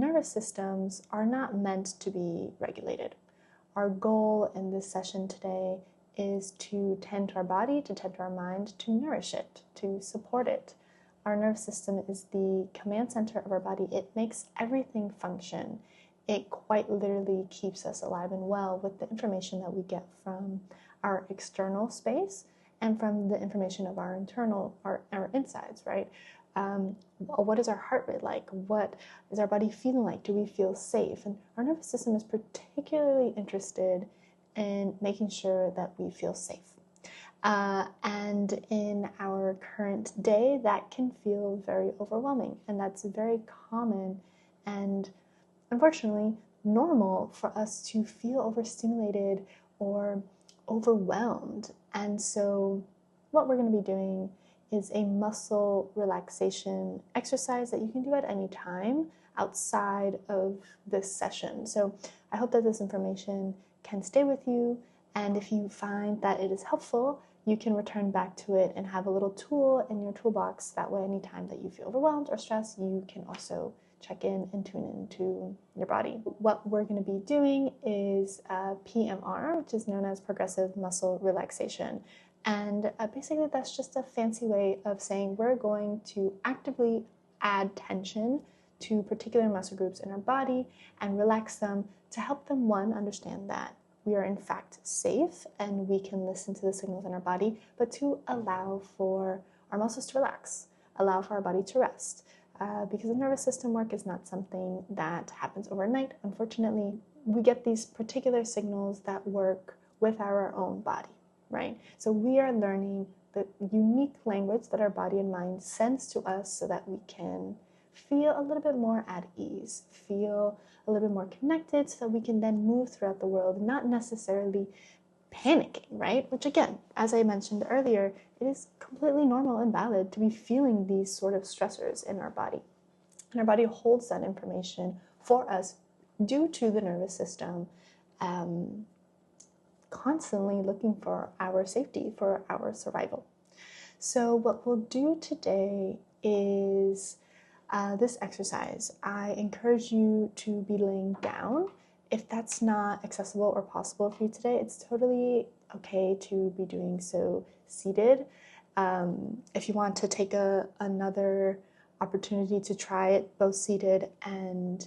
nervous systems are not meant to be regulated. Our goal in this session today is to tend to our body, to tend to our mind, to nourish it, to support it. Our nervous system is the command center of our body. It makes everything function. It quite literally keeps us alive and well with the information that we get from our external space and from the information of our internal, our insides, right? What is our heart rate like? What is our body feeling like? Do we feel safe? And our nervous system is particularly interested in making sure that we feel safe. And in our current day, that can feel very overwhelming, and that's very common and unfortunately normal for us to feel overstimulated or overwhelmed. And so what we're going to be doing is a muscle relaxation exercise that you can do at any time outside of this session. So I hope that this information can stay with you, and if you find that it is helpful, you can return back to it and have a little tool in your toolbox. That way, anytime that you feel overwhelmed or stressed, you can also check in and tune into your body. What we're going to be doing is PMR, which is known as progressive muscle relaxation. And basically, that's just a fancy way of saying we're going to actively add tension to particular muscle groups in our body and relax them to help them, one, understand that we are in fact safe and we can listen to the signals in our body, but to allow for our muscles to relax, allow for our body to rest. Because the nervous system work is not something that happens overnight. Unfortunately, we get these particular signals that work with our own body, right? So we are learning the unique language that our body and mind sends to us so that we can feel a little bit more at ease, feel a little bit more connected, so that we can then move throughout the world, not necessarily panicking, right? Which again, as I mentioned earlier, it is completely normal and valid to be feeling these sort of stressors in our body. And our body holds that information for us due to the nervous system constantly looking for our safety, for our survival. So what we'll do today is this exercise. I encourage you to be laying down. If that's not accessible or possible for you today, it's totally okay to be doing so seated. If you want to take another opportunity to try it both seated and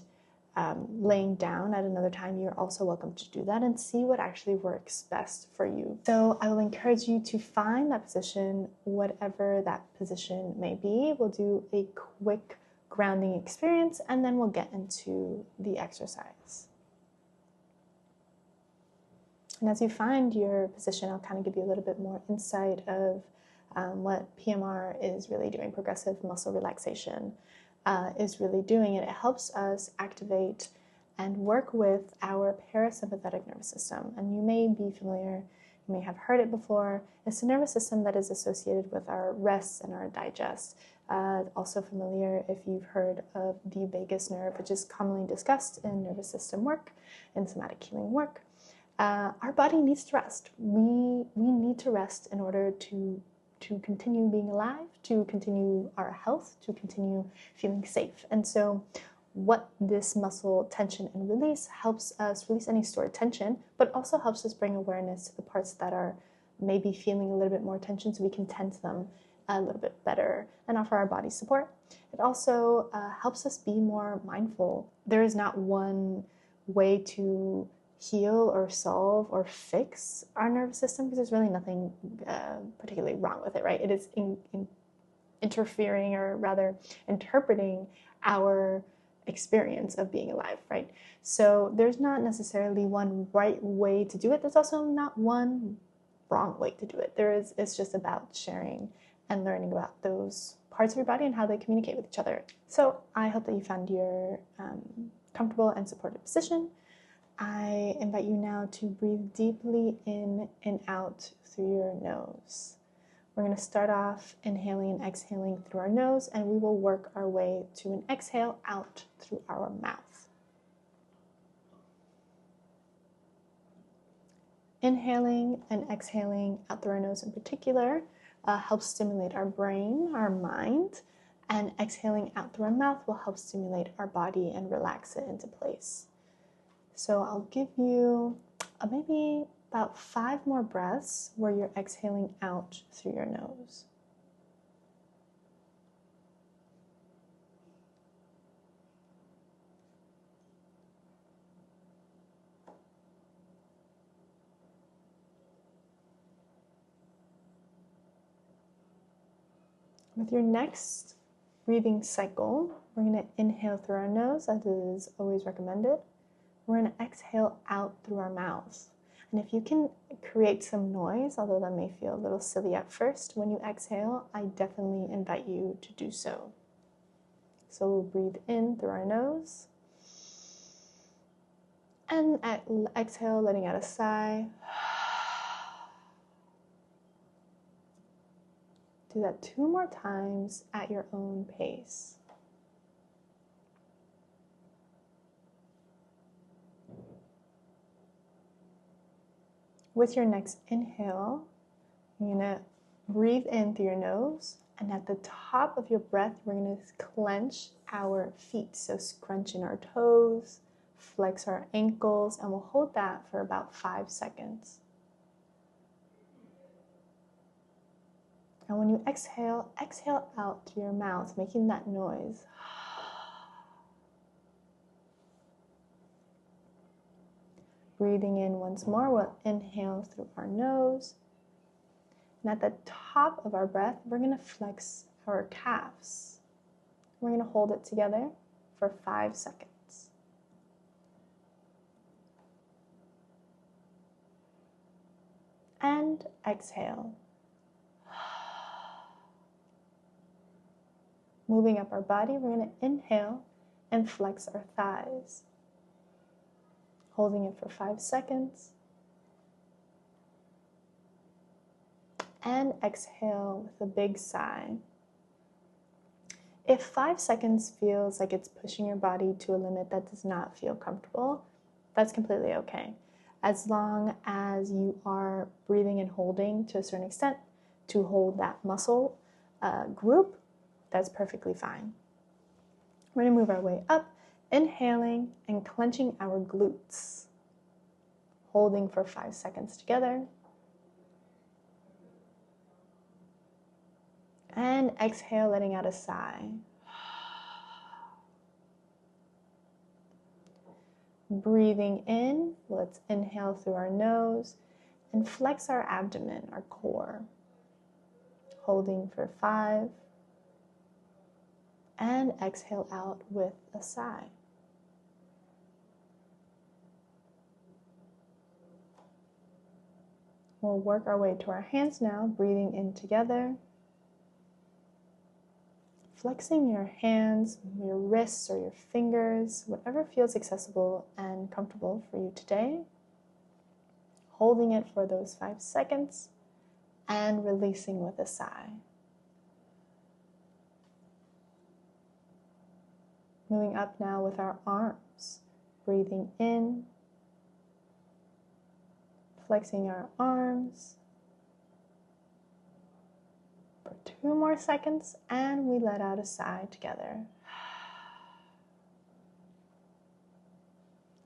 laying down at another time, you're also welcome to do that and see what actually works best for you. So I will encourage you to find that position, whatever that position may be. We'll do a quick grounding experience and then we'll get into the exercise. And as you find your position, I'll kind of give you a little bit more insight of what PMR is really doing, progressive muscle relaxation is really doing. And it helps us activate and work with our parasympathetic nervous system. And you may be familiar, you may have heard it before. It's a nervous system that is associated with our rest and our digest. Also familiar if you've heard of the vagus nerve, which is commonly discussed in nervous system work, in somatic healing work. Our body needs to rest. We need to rest in order to continue being alive, to continue our health, to continue feeling safe. And so what this muscle tension and release helps us release any stored tension, but also helps us bring awareness to the parts that are maybe feeling a little bit more tension so we can tend to them a little bit better and offer our body support. It also helps us be more mindful. There is not one way to heal or solve or fix our nervous system because there's really nothing particularly wrong with it, right? It is interfering, or rather interpreting our experience of being alive, right? So there's not necessarily one right way to do it. There's also not one wrong way to do it. It's just about sharing and learning about those parts of your body and how they communicate with each other. So I hope that you found your comfortable and supportive position. I invite you now to breathe deeply in and out through your nose. We're going to start off inhaling and exhaling through our nose, and we will work our way to an exhale out through our mouth. Inhaling and exhaling out through our nose in particular helps stimulate our brain, our mind, And exhaling out through our mouth will help stimulate our body and relax it into place. So I'll give you maybe about 5 more breaths where you're exhaling out through your nose. With your next breathing cycle, we're going to inhale through our nose, as is always recommended. We're going to exhale out through our mouths. And if you can create some noise, although that may feel a little silly at first, when you exhale, I definitely invite you to do so. So we'll breathe in through our nose. And exhale, letting out a sigh. Do that 2 more times at your own pace. With your next inhale, you're going to breathe in through your nose, and at the top of your breath, we're going to clench our feet. So scrunch in our toes, flex our ankles, and we'll hold that for about 5 seconds. And when you exhale, exhale out through your mouth, making that noise. Breathing in once more, we'll inhale through our nose. And at the top of our breath, we're going to flex our calves. We're going to hold it together for 5 seconds. And exhale. Moving up our body, we're going to inhale and flex our thighs. Holding it for 5 seconds. And exhale with a big sigh. If 5 seconds feels like it's pushing your body to a limit that does not feel comfortable, that's completely okay. As long as you are breathing and holding to a certain extent to hold that muscle group, that's perfectly fine. We're going to move our way up, inhaling and clenching our glutes. Holding for 5 seconds together. And exhale, letting out a sigh. Breathing in, let's inhale through our nose and flex our abdomen, our core. Holding for 5. And exhale out with a sigh. We'll work our way to our hands now, breathing in together. Flexing your hands, your wrists or your fingers, whatever feels accessible and comfortable for you today. Holding it for those 5 seconds and releasing with a sigh. Moving up now with our arms, breathing in, flexing our arms for 2 more seconds, and we let out a sigh together.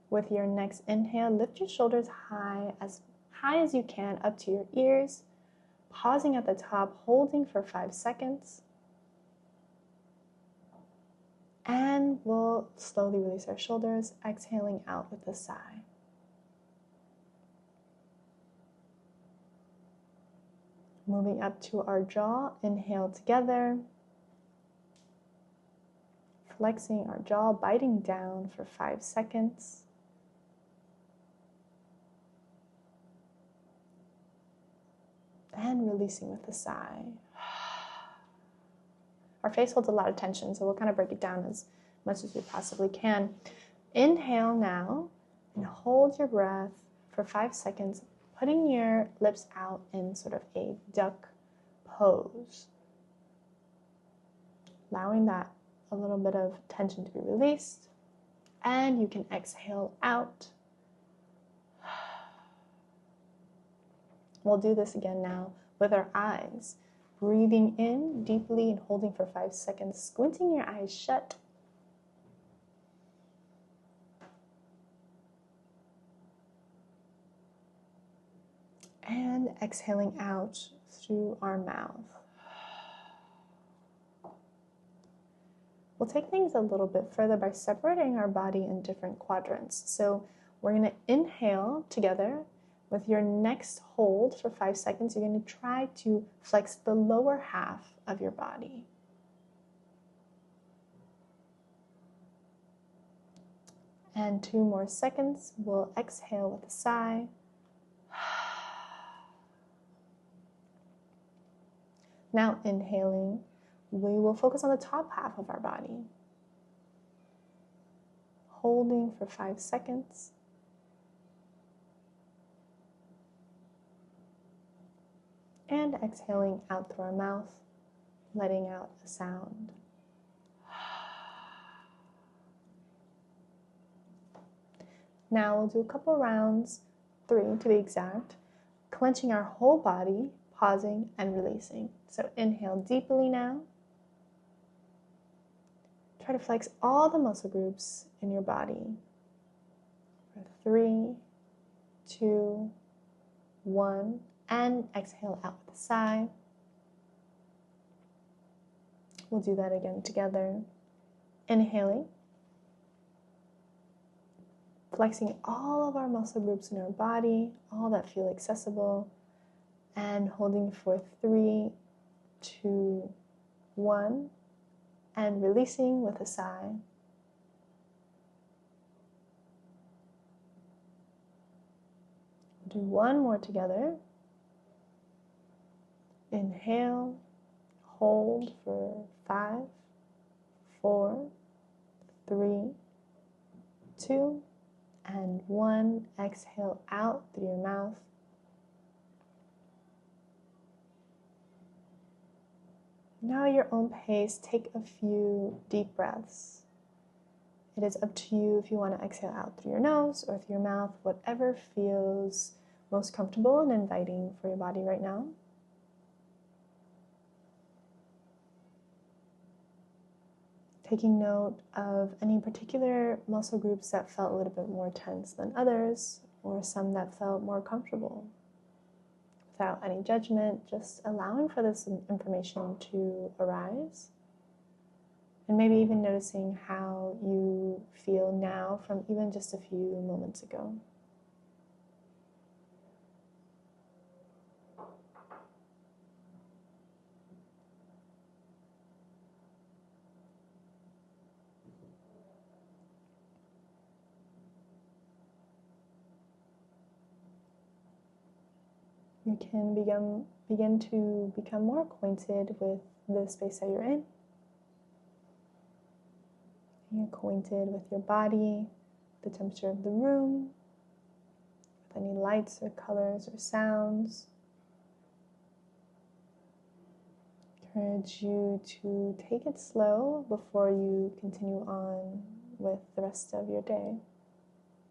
With your next inhale, lift your shoulders high as you can up to your ears, pausing at the top, holding for 5 seconds. And we'll slowly release our shoulders, exhaling out with a sigh. Moving up to our jaw, inhale together. Flexing our jaw, biting down for 5 seconds. And releasing with a sigh. Our face holds a lot of tension, so we'll kind of break it down as much as we possibly can. Inhale now and hold your breath for 5 seconds, putting your lips out in sort of a duck pose. Allowing that a little bit of tension to be released. And you can exhale out. We'll do this again now with our eyes. Breathing in deeply and holding for 5 seconds, squinting your eyes shut. And exhaling out through our mouth. We'll take things a little bit further by separating our body in different quadrants. So we're going to inhale together. With your next hold for 5 seconds, you're going to try to flex the lower half of your body. And 2 more seconds, we'll exhale with a sigh. Now inhaling, we will focus on the top half of our body. Holding for 5 seconds. And exhaling out through our mouth, letting out a sound. Now we'll do a couple rounds, 3 to be exact, clenching our whole body, pausing and releasing. So inhale deeply now. Try to flex all the muscle groups in your body. For 3, 2, 1, and exhale out with a sigh. We'll do that again together. Inhaling. Flexing all of our muscle groups in our body, all that feel accessible. And holding for 3, 2, 1. And releasing with a sigh. Do one more together. Inhale, hold for 5, 4, 3, 2, and 1. Exhale out through your mouth. Now at your own pace, take a few deep breaths. It is up to you if you want to exhale out through your nose or through your mouth, whatever feels most comfortable and inviting for your body right now. Taking note of any particular muscle groups that felt a little bit more tense than others, or some that felt more comfortable. Without any judgment, just allowing for this information to arise. And maybe even noticing how you feel now from even just a few moments ago. You can begin to become more acquainted with the space that you're in. Being acquainted with your body, the temperature of the room, with any lights or colors or sounds. I encourage you to take it slow before you continue on with the rest of your day.